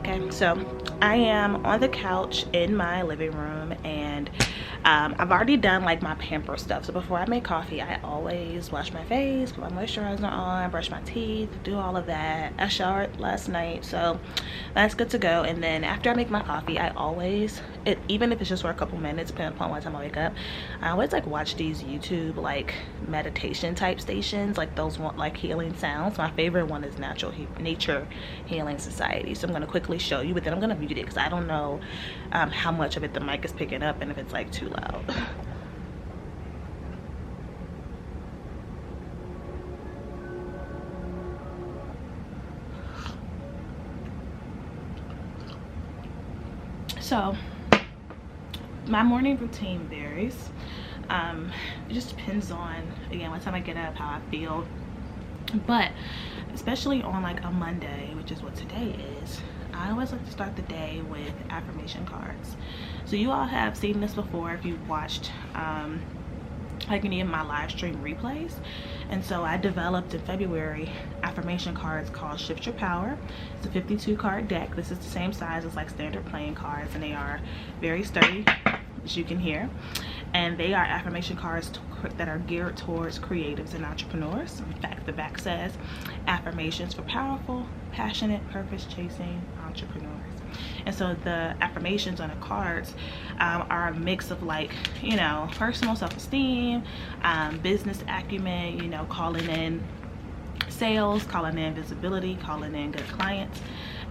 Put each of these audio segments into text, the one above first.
Okay, so I am on the couch in my living room, and I've already done like my pamper stuff. So before I make coffee, I always wash my face, put my moisturizer on, brush my teeth, do all of that. I showered last night, so that's good to go. And then after I make my coffee, I always, even if it's just for a couple minutes, depending upon what time I wake up, I always like watch these YouTube like meditation type stations, like those want like healing sounds. My favorite one is Nature Healing Society. So I'm gonna quickly show you, but then I'm gonna mute it because I don't know how much of it the mic is picking up and if it's like too loud. So my morning routine varies. It just depends on, again, what time I get up, how I feel. But especially on like a Monday, which is what today is, I always like to start the day with affirmation cards. So you all have seen this before if you've watched like any of my live stream replays. And so I developed in February affirmation cards called Shift Your Power. It's a 52 card deck. This is the same size as like standard playing cards, and they are very sturdy, as you can hear. And they are affirmation cards that are geared towards creatives and entrepreneurs. In fact, the back says affirmations for powerful, passionate, purpose chasing entrepreneurs. And so the affirmations on the cards are a mix of like, you know, personal self-esteem, business acumen, you know, calling in sales, calling in visibility, calling in good clients.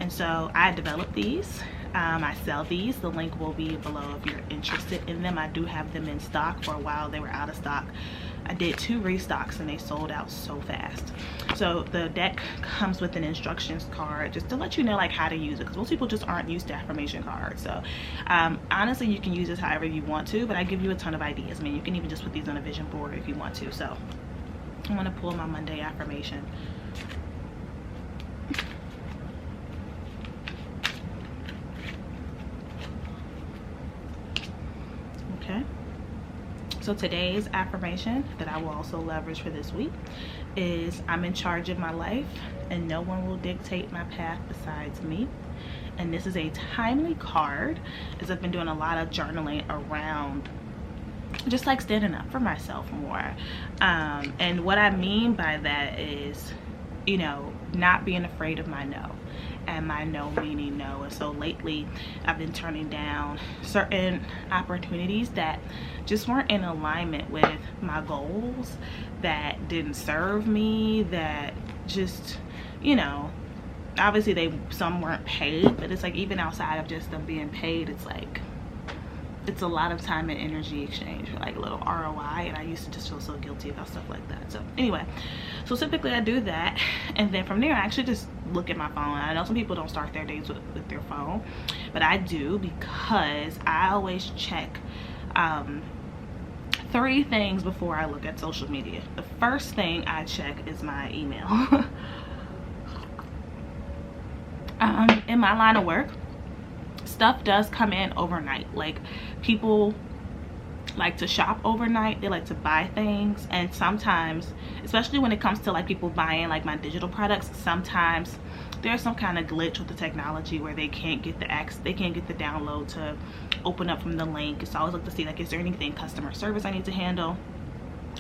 And so I developed these. I sell these. The link will be below if you're interested in them. I do have them in stock. For a while they were out of stock. I did 2 restocks and they sold out so fast. So the deck comes with an instructions card just to let you know like how to use it, because most people just aren't used to affirmation cards. So honestly, you can use this however you want to, but I give you a ton of ideas. I mean, you can even just put these on a vision board if you want to. So I'm going to pull my Monday affirmation. Okay, so today's affirmation that I will also leverage for this week is, I'm in charge of my life and no one will dictate my path besides me. And this is a timely card, as I've been doing a lot of journaling around just like standing up for myself more. And what I mean by that is, you know, not being afraid of my no, and my no meaning no. And so lately I've been turning down certain opportunities that just weren't in alignment with my goals, that didn't serve me, that just, you know, obviously some weren't paid, but it's like even outside of just them being paid, it's like it's a lot of time and energy exchange for like a little ROI, and I used to just feel so guilty about stuff like that. So anyway, so typically I do that, and then from there I actually just look at my phone. I know some people don't start their days with their phone, but I do, because I always check 3 things before I look at social media. The first thing I check is my email. In my line of work, stuff does come in overnight. Like, people like to shop overnight, they like to buy things, and sometimes, especially when it comes to like people buying like my digital products, sometimes there's some kind of glitch with the technology where they can't get the download to open up from the link. It's always like to see like, is there anything customer service I need to handle?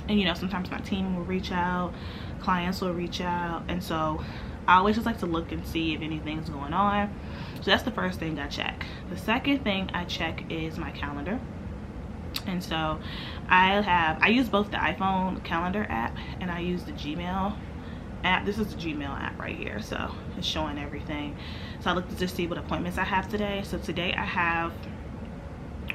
And you know, sometimes my team will reach out, clients will reach out, and so I always just like to look and see if anything's going on. So that's the first thing I check. The second thing I check is my calendar. And so I use both the iPhone calendar app and I use the Gmail app. This is the Gmail app right here, so it's showing everything. So I look to just see what appointments I have today. So today I have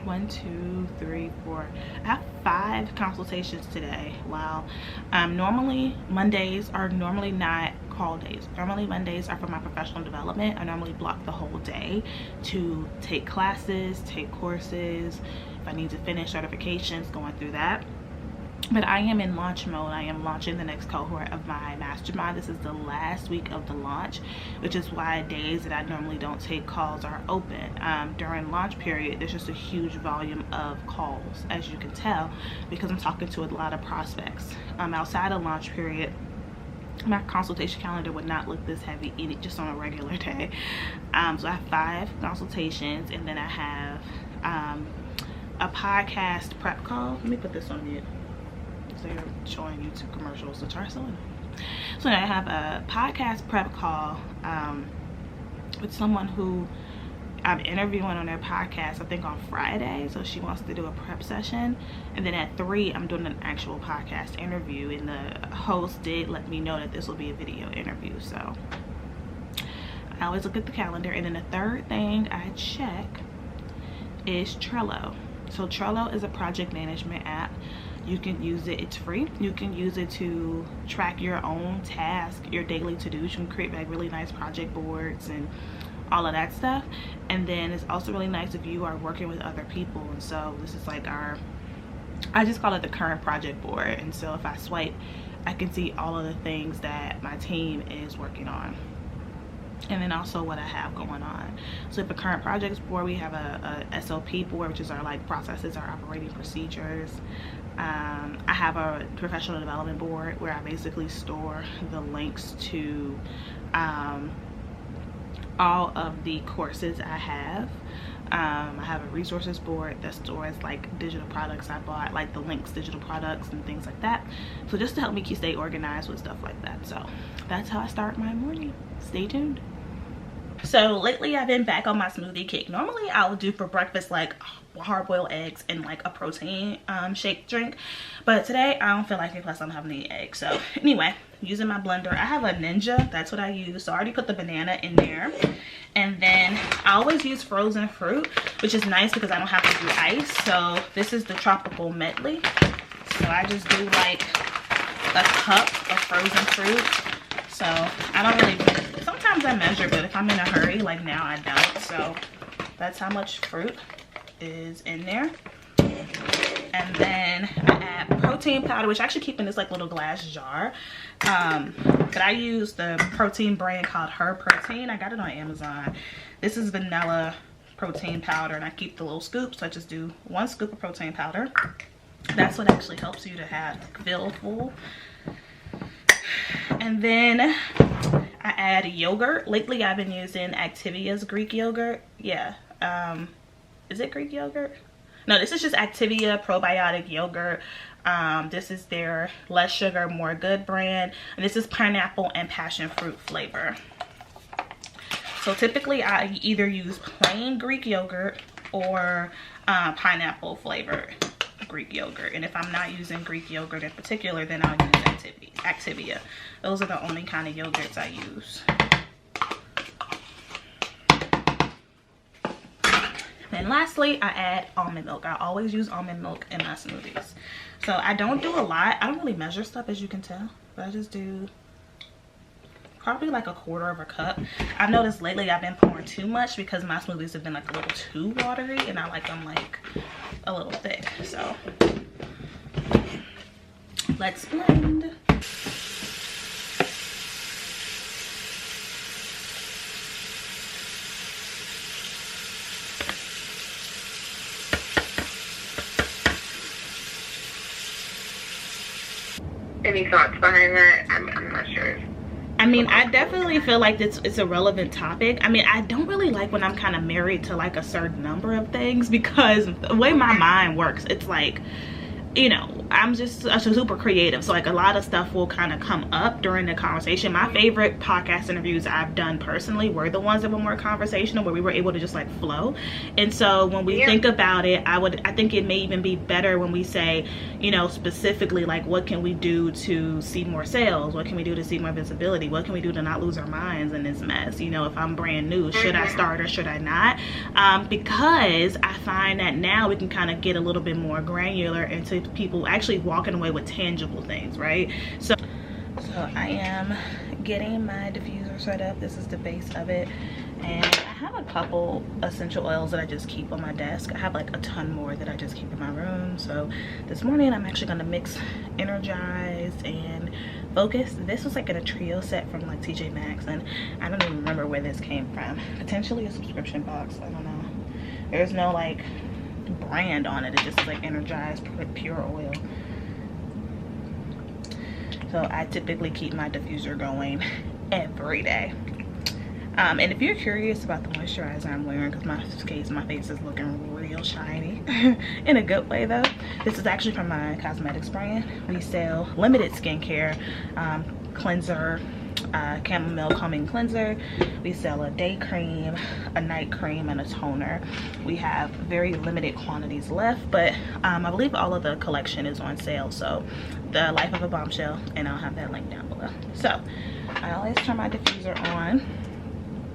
1, 2, 3, 4. I have 5 consultations today. Wow. Normally Mondays are normally not call days. Normally Mondays are for my professional development. I normally block the whole day to take classes, take courses, if I need to finish certifications, going through that. But I am in launch mode. I am launching the next cohort of my mastermind. This is the last week of the launch, which is why days that I normally don't take calls are open. During launch period, there's just a huge volume of calls, as you can tell, because I'm talking to a lot of prospects. Outside of launch period, my consultation calendar would not look this heavy just on a regular day. So I have 5 consultations, and then I have a podcast prep call. Let me put this on mute. So they're showing YouTube commercials, which are so annoying. So I have a podcast prep call with someone who I'm interviewing on their podcast, I think on Friday. So she wants to do a prep session, and then at 3 I'm doing an actual podcast interview, and the host did let me know that this will be a video interview. So I always look at the calendar. And then the third thing I check is Trello. So Trello is a project management app. You can use it, it's free. You can use it to track your own tasks, your daily to-dos. You can create like really nice project boards and all of that stuff. And then it's also really nice if you are working with other people. And so this is like I just call it the current project board. And so if I swipe, I can see all of the things that my team is working on, and then also what I have going on. So if a current projects board, we have a SOP board, which is our like processes, our operating procedures. I have a professional development board where I basically store the links to all of the courses I have. I have a resources board that stores like digital products I bought, like the links, digital products and things like that. So just to help me stay organized with stuff like that. So that's how I start my morning. Stay tuned. So lately I've been back on my smoothie kick. Normally I would do for breakfast like hard-boiled eggs and like a protein shake drink, but today I don't feel like it, plus I don't have any eggs. So anyway, using my blender, I have a Ninja, that's what I use. So I already put the banana in there, and then I always use frozen fruit, which is nice because I don't have to do ice. So this is the tropical medley. So I just do like a cup of frozen fruit. So I don't really, sometimes I measure, but if I'm in a hurry, like now I don't. So that's how much fruit is in there. And then I add protein powder, which I actually keep in this like little glass jar. But I use the protein brand called Her Protein. I got it on Amazon. This is vanilla protein powder, and I keep the little scoops. So I just do 1 scoop of protein powder. That's what actually helps you to feel full. And then I add yogurt. Lately I've been using Activia's Greek yogurt. Yeah. Is it Greek yogurt? No, this is just Activia probiotic yogurt. This is their less sugar, more good brand. And this is pineapple and passion fruit flavor. So typically I either use plain Greek yogurt or pineapple flavored Greek yogurt. And if I'm not using Greek yogurt in particular, then I'll use Activia. Those are the only kind of yogurts I use. And lastly, I add almond milk. I always use almond milk in my smoothies. So I don't do a lot. I don't really measure stuff, as you can tell, but I just do probably like 1/4 cup. I've noticed lately I've been pouring too much because my smoothies have been like a little too watery, and I like them like a little thick. So let's blend. Any thoughts behind that? I'm not sure. I mean, I definitely feel like it's a relevant topic. I mean, I don't really like when I'm kind of married to like a certain number of things, because the way my mind works, it's like, you know, I'm just super creative, so like a lot of stuff will kind of come up during the conversation. My favorite podcast interviews I've done personally were the ones that were more conversational, where we were able to just like flow. And so when we think about it, I think it may even be better when we say, you know, specifically like, what can we do to see more sales? What can we do to see more visibility? What can we do to not lose our minds in this mess? You know, if I'm brand new, should I start or should I not? Because I find that now we can kind of get a little bit more granular into people actually walking away with tangible things, right? So I am getting my diffuser set up. This is the base of it, and I have a couple essential oils that I just keep on my desk. I have like a ton more that I just keep in my room. So this morning I'm actually gonna mix Energize and Focus. This was like in a trio set from like TJ Maxx, and I don't even remember where this came from. Potentially a subscription box, I don't know. There's no like brand on it. It just is like Energize pure oil. So I typically keep my diffuser going every day. And if you're curious about the moisturizer I'm wearing, because my face is looking real shiny in a good way though. This is actually from my cosmetics brand. We sell limited skincare cleanser, chamomile calming cleanser. We sell a day cream, a night cream, and a toner. We have very limited quantities left, but I believe all of the collection is on sale. So the Life of a Bombshell, and I'll have that link down below. So I always turn my diffuser on.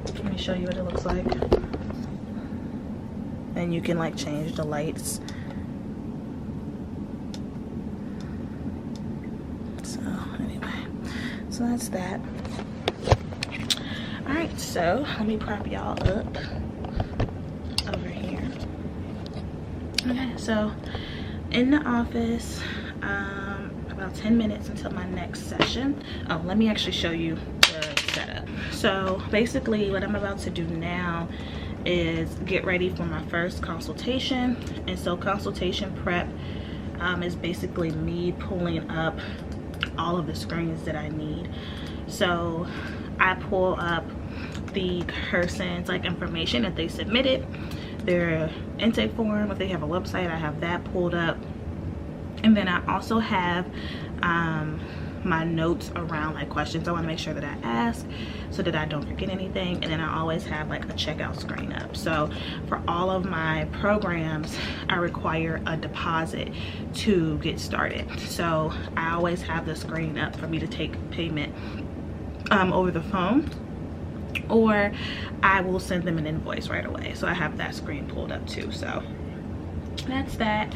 Let me show you what it looks like. And you can like change the lights. So anyway, so that's that. All right, so let me prop y'all up over here. Okay, so in the office, about 10 minutes until my next session. Oh, let me actually show you the setup. So basically what I'm about to do now is get ready for my first consultation. And so consultation prep is basically me pulling up all of the screens that I need. So I pull up the person's like information that they submitted, their intake form. If they have a website, I have that pulled up. And then I also have my notes around like questions I want to make sure that I ask so that I don't forget anything. And then I always have like a checkout screen up. So for all of my programs, I require a deposit to get started. So I always have the screen up for me to take payment over the phone, or I will send them an invoice right away. So I have that screen pulled up too. So that's that.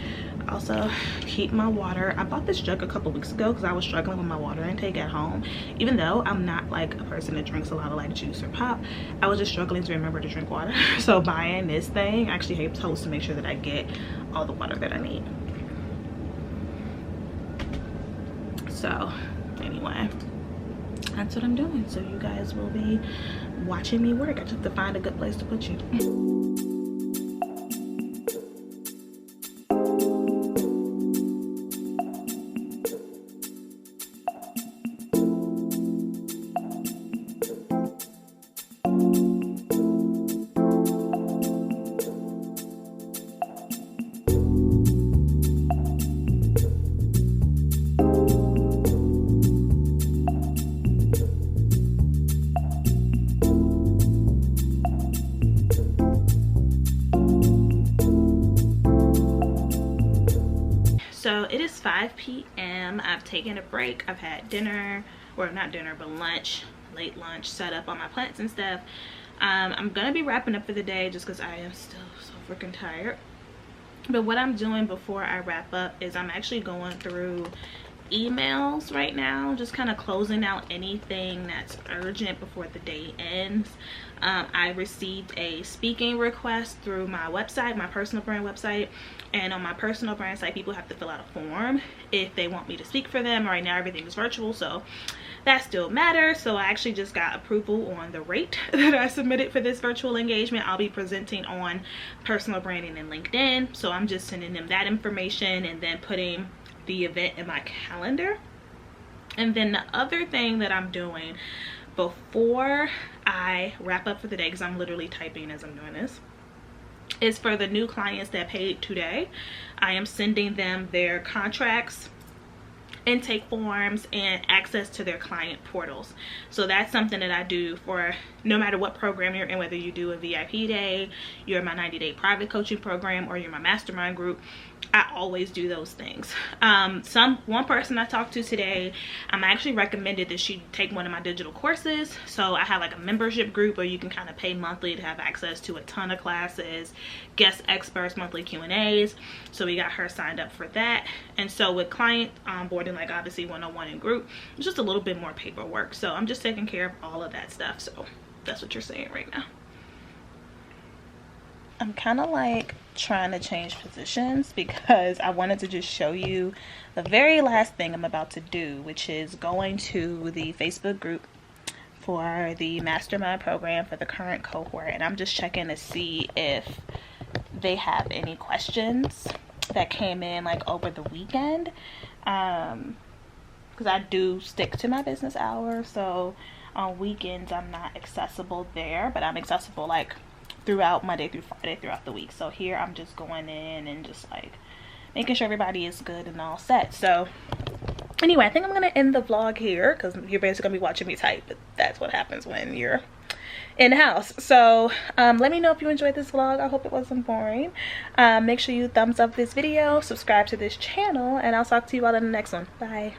Also keep my water. I bought this jug a couple weeks ago because I was struggling with my water intake at home. Even though I'm not like a person that drinks a lot of like juice or pop, I was just struggling to remember to drink water. So buying this thing actually helps to make sure that I get all the water that I need. So anyway, that's what I'm doing. So you guys will be watching me work. I just have to find a good place to put you. So it is 5 p.m. I've taken a break. I've had dinner, or not dinner, but lunch, late lunch, set up on my plants and stuff. I'm gonna be wrapping up for the day just because I am still so freaking tired. But what I'm doing before I wrap up is I'm actually going through emails right now, just kind of closing out anything that's urgent before the day ends. I received a speaking request through my website, my personal brand website, and on my personal brand site people have to fill out a form if they want me to speak for them. Right now everything is virtual, so that still matters. So I actually just got approval on the rate that I submitted for this virtual engagement. I'll be presenting on personal branding and LinkedIn, so I'm just sending them that information and then putting the event in my calendar. And then the other thing that I'm doing before I wrap up for the day, because I'm literally typing as I'm doing this, is for the new clients that paid today, I am sending them their contracts, intake forms, and access to their client portals. So that's something that I do for no matter what program you're in, whether you do a VIP day, you're in my 90-day private coaching program, or you're my mastermind group. I always do those things. One person I talked to today, actually recommended that she take one of my digital courses. So I have like a membership group where you can kind of pay monthly to have access to a ton of classes, guest experts, monthly Q&As. So we got her signed up for that. And so with client onboarding, like obviously 101 in group, it's just a little bit more paperwork. So I'm just taking care of all of that stuff. So that's what you're seeing right now. I'm kind of like trying to change positions because I wanted to just show you the very last thing I'm about to do, which is going to the Facebook group for the mastermind program for the current cohort. And I'm just checking to see if they have any questions that came in like over the weekend. because I do stick to my business hours. So on weekends I'm not accessible there, but I'm accessible like throughout Monday through Friday throughout the week. So here I'm just going in and just like making sure everybody is good and all set. So anyway, I think I'm gonna end the vlog here because you're basically gonna be watching me type, but that's what happens when you're in the house. So let me know if you enjoyed this vlog. I hope it wasn't boring. Make sure you thumbs up this video, subscribe to this channel, and I'll talk to you all in the next one. Bye.